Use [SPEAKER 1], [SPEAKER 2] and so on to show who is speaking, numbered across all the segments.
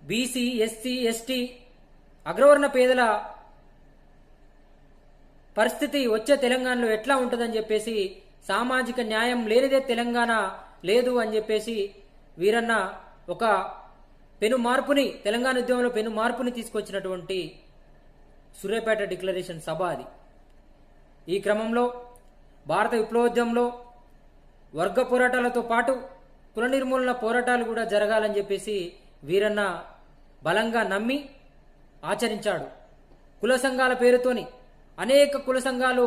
[SPEAKER 1] BC, SC, ST, అగ్రవర్ణ పేదల పరిస్థితి వచ్చే తెలంగాణలో ఎట్లా ఉంటుందని చెప్పేసి, సామాజిక న్యాయం లేనిదే తెలంగాణ లేదు అని చెప్పేసి వీరన్న ఒక పెను మార్పుని, తెలంగాణ ఉద్యమంలో పెను మార్పుని తీసుకొచ్చినటువంటి సూర్యాపేట డిక్లరేషన్ సభ అది. ఈ క్రమంలో భారత విప్లవోద్యమంలో వర్గ పోరాటాలతో పాటు కుల నిర్మూలన పోరాటాలు కూడా జరగాలని చెప్పేసి వీరన్న బలంగా నమ్మి ఆచరించాడు. కుల సంఘాల పేరుతోని అనేక కుల సంఘాలు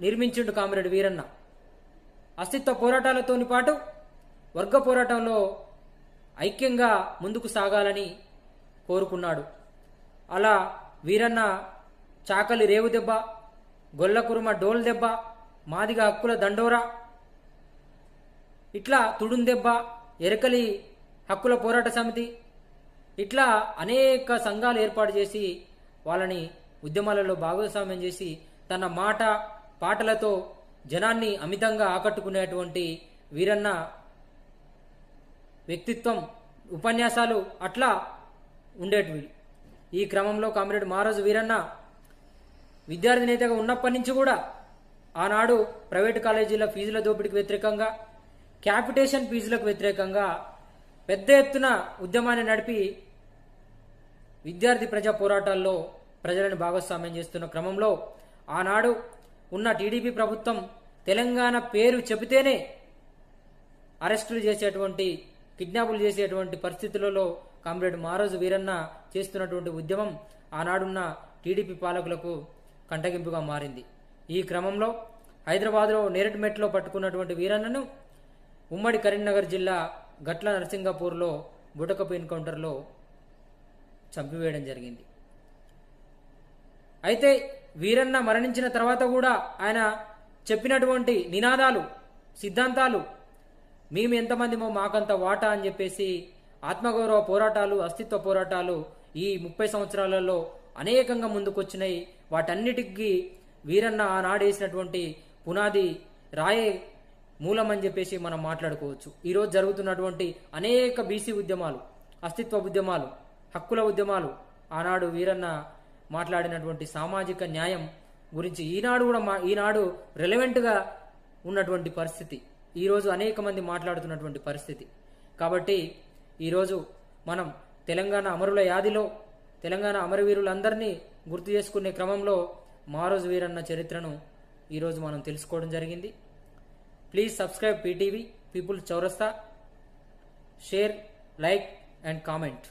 [SPEAKER 1] నిర్మించిండు కామ్రేడ్ వీరన్న. అస్తిత్వ పోరాటాలతోని పాటు వర్గ పోరాటంలో ఐక్యంగా ముందుకు సాగాలని కోరుకున్నాడు. అలా వీరన్న చాకలి రేవు దెబ్బ, గొల్లకురుమ డోల్ దెబ్బ, మాదిగ హక్కుల దండోరా, ఇట్లా తుడుందెబ్బ, ఎరకలి హక్కుల పోరాట సమితి, ఇట్లా అనేక సంఘాలు ఏర్పాటు చేసి వాళ్ళని ఉద్యమాలలో భాగస్వామ్యం చేసి తన మాట పాటలతో జనాన్ని అమితంగా ఆకట్టుకునేటువంటి వీరన్న వ్యక్తిత్వం, ఉపన్యాసాలు అట్లా ఉండేటివి. ఈ క్రమంలో కామ్రేడ్ మారోజు వీరన్న విద్యార్థి నేతగా ఉన్నప్పటి నుంచి కూడా ఆనాడు ప్రైవేటు కాలేజీల ఫీజుల దోపిడీకి వ్యతిరేకంగా, క్యాపిటేషన్ ఫీజులకు వ్యతిరేకంగా పెద్ద ఎత్తున ఉద్యమాన్ని నడిపి విద్యార్థి ప్రజా పోరాటాల్లో ప్రజలను భాగస్వామ్యం చేస్తున్న క్రమంలో ఆనాడు ఉన్న టీడీపీ ప్రభుత్వం తెలంగాణ పేరు చెబితేనే అరెస్టులు చేసేటువంటి, కిడ్నాపులు చేసేటువంటి పరిస్థితులలో కామ్రేడ్ మారోజు వీరన్న చేస్తున్నటువంటి ఉద్యమం ఆనాడున్న టీడీపీ పాలకులకు కంటగింపుగా మారింది. ఈ క్రమంలో హైదరాబాద్లో నేరేడ్ మెట్లో పట్టుకున్నటువంటి వీరన్నను ఉమ్మడి కరీంనగర్ జిల్లా గట్ల నరసింగపూర్లో బుటకపు ఎన్కౌంటర్లో చంపివేయడం జరిగింది. అయితే వీరన్న మరణించిన తర్వాత కూడా ఆయన చెప్పినటువంటి నినాదాలు, సిద్ధాంతాలు, మేము ఎంతమందిమో మాకంత వాటా అని చెప్పేసి ఆత్మగౌరవ పోరాటాలు, అస్తిత్వ పోరాటాలు ఈ 30 సంవత్సరాలలో అనేకంగా ముందుకొచ్చినాయి. వాటన్నిటికీ వీరన్న ఆనాడు వేసినటువంటి పునాది రాయే మూలం అని చెప్పేసి మనం మాట్లాడుకోవచ్చు. ఈరోజు జరుగుతున్నటువంటి అనేక బీసీ ఉద్యమాలు, అస్తిత్వ ఉద్యమాలు, హక్కుల ఉద్యమాలు, ఆనాడు వీరన్న మాట్లాడినటువంటి సామాజిక న్యాయం గురించి ఈనాడు రెలవెంట్గా ఉన్నటువంటి పరిస్థితి, ఈరోజు అనేక మంది మాట్లాడుతున్నటువంటి పరిస్థితి. కాబట్టి ఈరోజు మనం తెలంగాణ అమరుల యాదిలో తెలంగాణ అమరవీరులందరినీ గుర్తు చేసుకునే క్రమంలో మారోజు వీరన్న చరిత్రను ఈరోజు మనం తెలుసుకోవడం జరిగింది. ప్లీజ్ సబ్స్క్రైబ్ పీటీవీ, పీపుల్ చౌరస్తా, షేర్, లైక్ అండ్ కామెంట్.